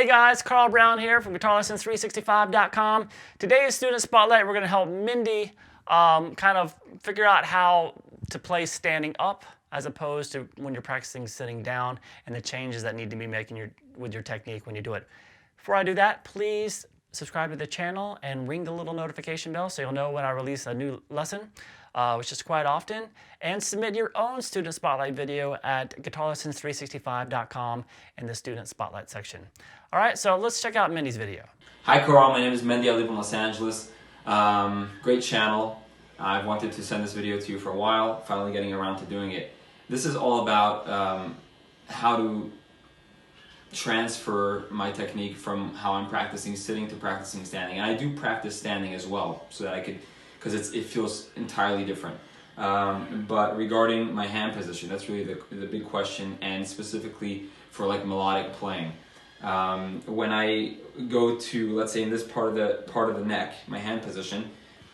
Hey guys, Carl Brown here from GuitarLessons365.com. Today's Student Spotlight, we're going to help Mindy kind of figure out how to play standing up as opposed to when you're practicing sitting down, and the changes that need to be making with your technique when you do it. Before I do that, please subscribe to the channel and ring the little notification bell so you'll know when I release a new lesson, which is quite often. And submit your own Student Spotlight video at GuitarLessons365.com in the Student Spotlight section. All right, so let's check out Mindy's video. Hi Carl, my name is Mindy. I live in Los Angeles. Great channel. I've wanted to send this video to you for a while, finally getting around to doing it. This is all about how to transfer my technique from how I'm practicing sitting to practicing standing. And I do practice standing as well, so that I could, because it feels entirely different. But regarding my hand position, that's really the big question, and specifically for like melodic playing. When I go to, let's say in this part of the neck, my hand position,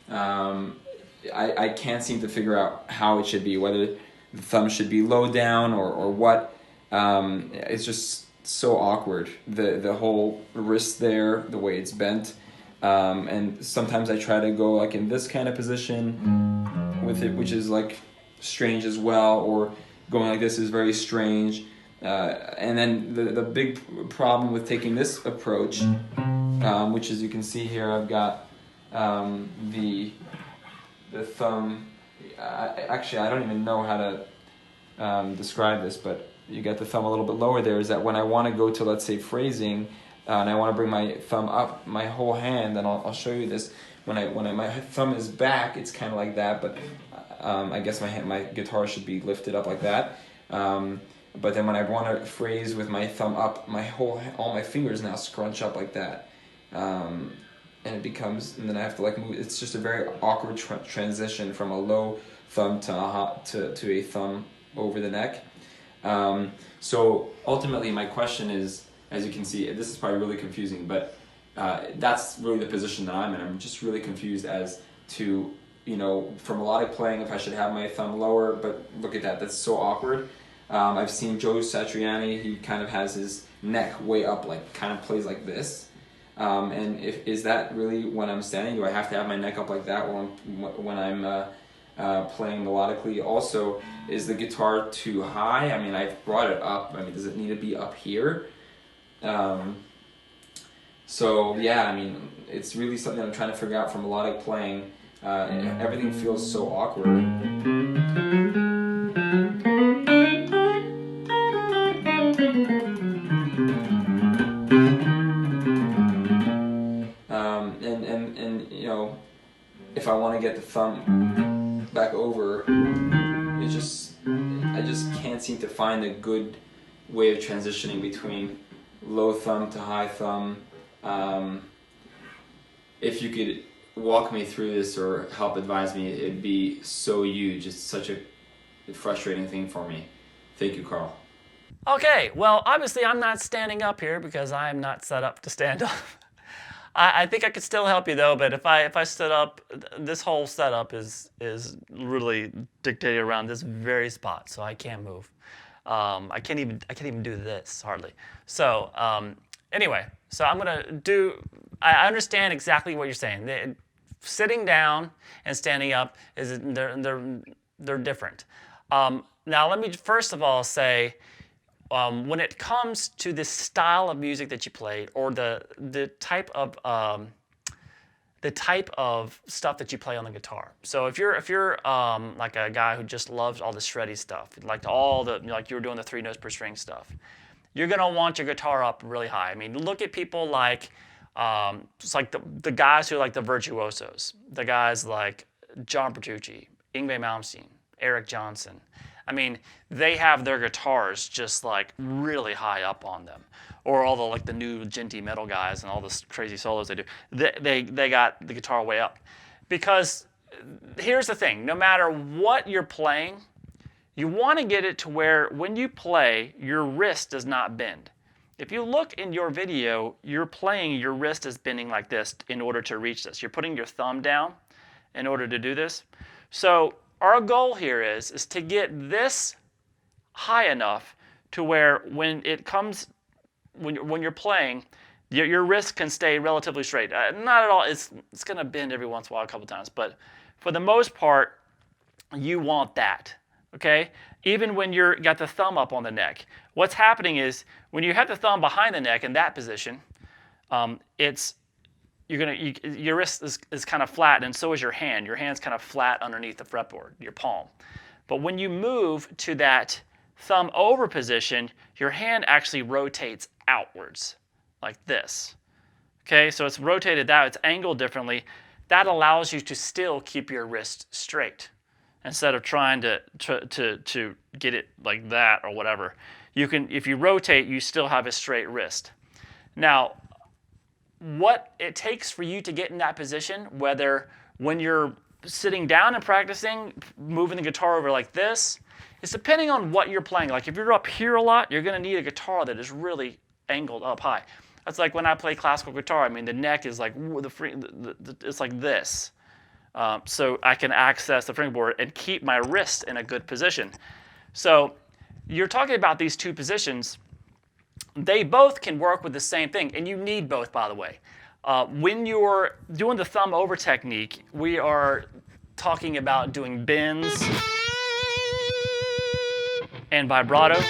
I can't seem to figure out how it should be, whether the thumb should be low down or what. It's just so awkward. The whole wrist there, the way it's bent. And sometimes I try to go like in this kind of position with it, which is like strange as well, or going like this is very strange. And then the big problem with taking this approach, which as you can see here, I've got the thumb. Actually, I don't even know how to describe this, but you got the thumb a little bit lower there, is that when I want to go to, let's say, phrasing, and I want to bring my thumb up, my whole hand, and I'll show you this. When my thumb is back, it's kind of like that, but I guess my guitar should be lifted up like that. But then when I want to phrase with my thumb up, all my fingers now scrunch up like that, and it becomes, and then I have to like move. It's just a very awkward transition from a low thumb to a thumb over the neck. So ultimately, my question is, as you can see, this is probably really confusing, but that's really the position that I'm in. I'm just really confused as to, for melodic playing, if I should have my thumb lower, but look at that, that's so awkward. I've seen Joe Satriani, he kind of has his neck way up, like kind of plays like this. And is that really when I'm standing? Do I have to have my neck up like that when I'm playing melodically? Also, is the guitar too high? I mean, I've brought it up. I mean, does it need to be up here? So yeah, I mean, it's really something I'm trying to figure out for melodic playing. Everything feels so awkward. And if I want to get the thumb back over, I just can't seem to find a good way of transitioning between low thumb to high thumb. If you could walk me through this or help advise me, it'd be so huge. It's such a frustrating thing for me. Thank you, Carl. Okay, well, obviously I'm not standing up here because I am not set up to stand up. I think I could still help you though, but if I stood up, this whole setup is really dictated around this very spot, so I can't move. I can't even do this hardly. So anyway, so I'm gonna do. I understand exactly what you're saying. Sitting down and standing up they're different. Now let me first of all say, when it comes to the style of music that you play, or the type of stuff that you play on the guitar. So if you're like a guy who just loves all the shreddy stuff, like you were doing the 3 notes per string stuff, you're gonna want your guitar up really high. I mean, look at people like it's like the guys who are like the virtuosos, the guys like John Petrucci, Yngwie Malmsteen, Eric Johnson. I mean, they have their guitars just like really high up on them, or all the new djenty metal guys and all this crazy solos they do. They got the guitar way up, because here's the thing: no matter what you're playing, you want to get it to where when you play, your wrist does not bend. If you look in your video, you're playing, your wrist is bending like this in order to reach this. You're putting your thumb down in order to do this. So our goal here is to get this high enough to where when it comes when you're playing, your wrist can stay relatively straight. Not at all. It's going to bend every once in a while, a couple times, but for the most part, you want that. Okay? Even when you're got the thumb up on the neck, what's happening is when you have the thumb behind the neck in that position, your wrist is kind of flat, and so is your hand. Your hand's kind of flat underneath the fretboard, your palm. But when you move to that thumb over position, your hand actually rotates outwards, like this. Okay, so it's rotated that, it's angled differently. That allows you to still keep your wrist straight instead of trying to get it like that or whatever. You can, if you rotate, you still have a straight wrist. Now, what it takes for you to get in that position, whether when you're sitting down and practicing, moving the guitar over like this, is depending on what you're playing. Like if you're up here a lot, you're going to need a guitar that is really angled up high. That's like when I play classical guitar. I mean, the neck is like it's like this, so I can access the fingerboard and keep my wrist in a good position. So you're talking about these two positions. They both can work with the same thing, and you need both, by the way. When you're doing the thumb over technique, we are talking about doing bends and vibrato.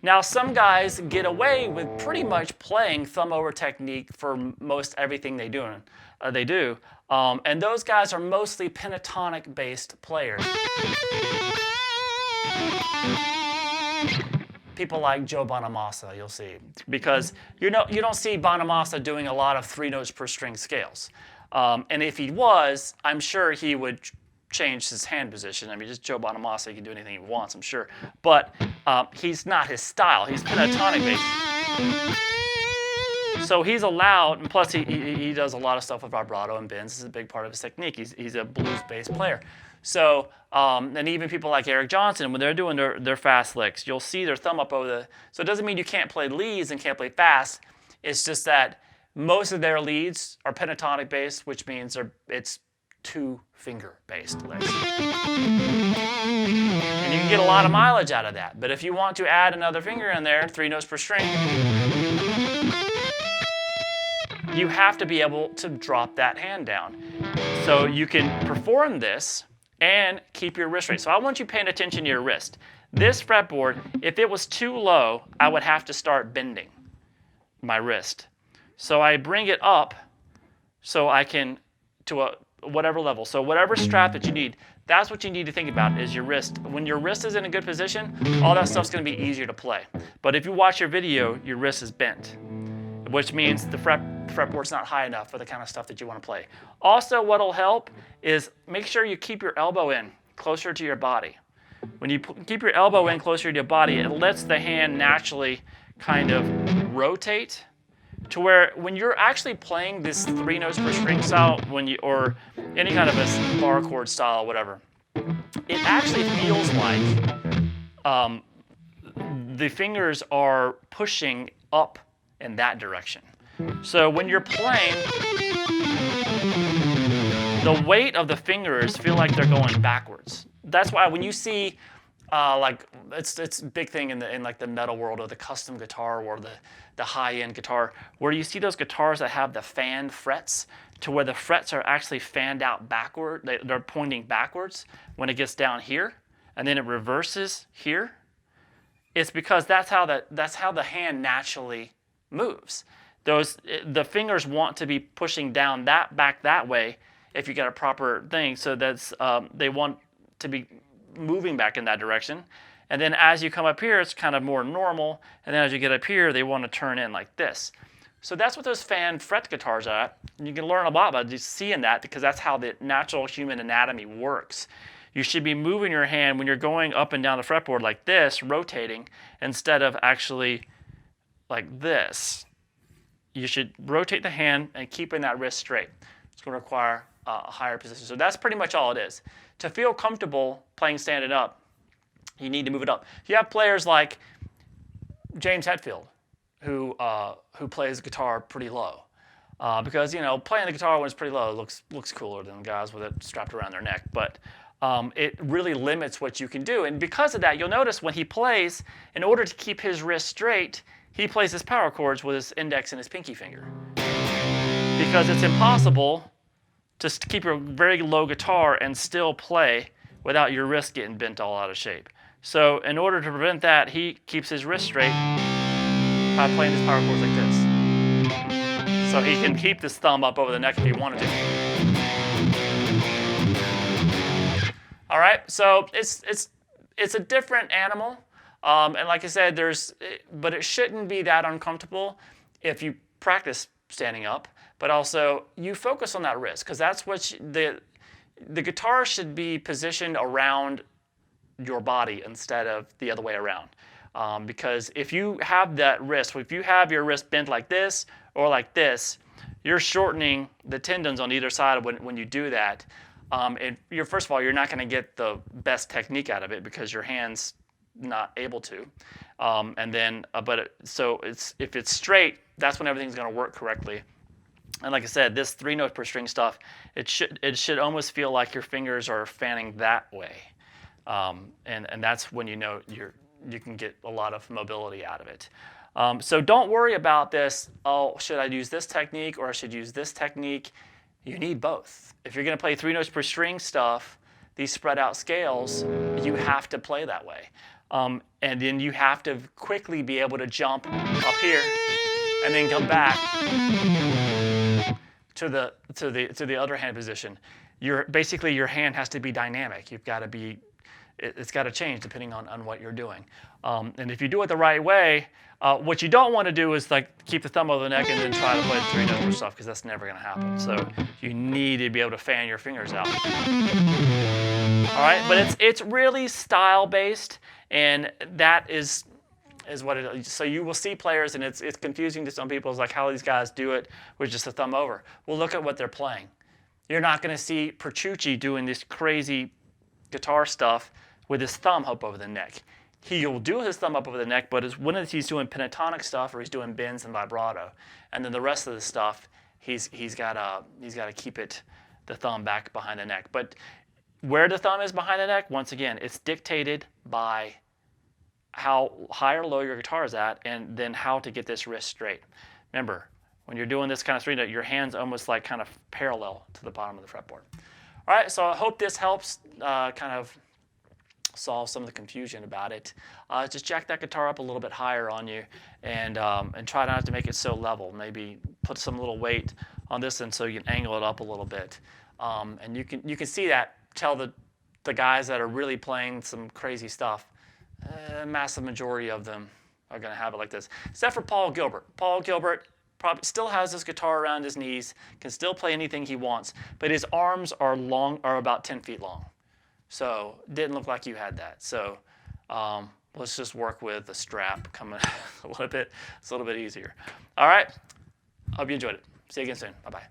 Now, some guys get away with pretty much playing thumb over technique for most everything they do. And those guys are mostly pentatonic-based players. People like Joe Bonamassa, you'll see, because you don't see Bonamassa doing a lot of 3 notes per string scales. And if he was, I'm sure he would change his hand position. I mean, just Joe Bonamassa, he can do anything he wants, I'm sure. But he's not his style. He's pentatonic based. So he's allowed, and plus he does a lot of stuff with vibrato and bends. This is a big part of his technique. He's a blues-based player. So, and even people like Eric Johnson, when they're doing their fast licks, you'll see their thumb up over the, so it doesn't mean you can't play leads and can't play fast. It's just that most of their leads are pentatonic based, which means it's 2-finger based licks. And you can get a lot of mileage out of that. But if you want to add another finger in there, 3 notes per string, you have to be able to drop that hand down. So you can perform this and keep your wrist straight. So I want you paying attention to your wrist. This fretboard, if it was too low, I would have to start bending my wrist. So I bring it up so I can, to whatever level. So whatever strap that you need, that's what you need to think about is your wrist. When your wrist is in a good position, all that stuff's going to be easier to play. But if you watch your video, your wrist is bent, which means the fretboard's not high enough for the kind of stuff that you want to play. Also, what'll help is make sure you keep your elbow in closer to your body. When you keep your elbow in closer to your body, it lets the hand naturally kind of rotate to where when you're actually playing this 3 notes per string style, or any kind of a bar chord style, whatever, it actually feels like the fingers are pushing up in that direction. So when you're playing, the weight of the fingers feel like they're going backwards. That's why when you see, like it's a big thing in like the metal world or the custom guitar or the high-end guitar, where you see those guitars that have the fanned frets, to where the frets are actually fanned out backward. They're pointing backwards when it gets down here, and then it reverses here. It's because that's how the hand naturally moves. The fingers want to be pushing down back that way if you get a proper thing. So that's they want to be moving back in that direction. And then as you come up here, it's kind of more normal. And then as you get up here, they want to turn in like this. So that's what those fan fret guitars are. And you can learn a lot about just seeing that, because that's how the natural human anatomy works. You should be moving your hand when you're going up and down the fretboard like this, rotating, instead of actually like this. You should rotate the hand and keeping that wrist straight. It's going to require a higher position. So that's pretty much all it is. To feel comfortable playing standing up, you need to move it up. You have players like James Hetfield, who plays guitar pretty low, because playing the guitar when it's pretty low looks cooler than guys with it strapped around their neck. But it really limits what you can do. And because of that, you'll notice when he plays, in order to keep his wrist straight, he plays his power chords with his index and his pinky finger. Because it's impossible to keep a very low guitar and still play without your wrist getting bent all out of shape. So in order to prevent that, he keeps his wrist straight by playing his power chords like this. So he can keep this thumb up over the neck if he wanted to. All right, so it's a different animal, and like I said, but it shouldn't be that uncomfortable if you practice standing up. But also you focus on that wrist, because that's what the guitar should be positioned around your body instead of the other way around. Because if you have that wrist, if you have your wrist bent like this or like this, you're shortening the tendons on either side when you do that. First of all, you're not going to get the best technique out of it because your hand's not able to. If it's straight, that's when everything's going to work correctly. And like I said, this 3 notes per string stuff, it should almost feel like your fingers are fanning that way. And that's when you know you can get a lot of mobility out of it. So don't worry about this, oh, should I use this technique or I should use this technique? You need both. If you're going to play 3 notes per string stuff, these spread out scales, you have to play that way. And then you have to quickly be able to jump up here and then come back to the other hand position. Basically your hand has to be dynamic. It's got to change depending on what you're doing. And if you do it the right way, what you don't want to do is like keep the thumb over the neck and then try to play the 3 notes stuff, because that's never going to happen. So you need to be able to fan your fingers out. All right, but it's really style based, and that is what it is. So you will see players, and it's confusing to some people. It's like how these guys do it with just a thumb over. Well, look at what they're playing. You're not going to see Petrucci doing this crazy guitar stuff with his thumb up over the neck. He'll do his thumb up over the neck, but when he's doing pentatonic stuff or he's doing bends and vibrato, and then the rest of the stuff, he's got to keep the thumb back behind the neck. But where the thumb is behind the neck, once again, it's dictated by how high or low your guitar is at, and then how to get this wrist straight. Remember, when you're doing this kind of 3 note, your hand's almost like kind of parallel to the bottom of the fretboard. All right, so I hope this helps kind of solve some of the confusion about it. Just jack that guitar up a little bit higher on you, and try not to make it so level. Maybe put some little weight on this end so you can angle it up a little bit. And you can see that. Tell the guys that are really playing some crazy stuff. A massive majority of them are going to have it like this, except for Paul Gilbert. Paul Gilbert probably still has his guitar around his knees, can still play anything he wants, but his arms are about 10 feet long. So didn't look like you had that. So let's just work with the strap coming a little bit. It's a little bit easier. All right. Hope you enjoyed it. See you again soon. Bye-bye.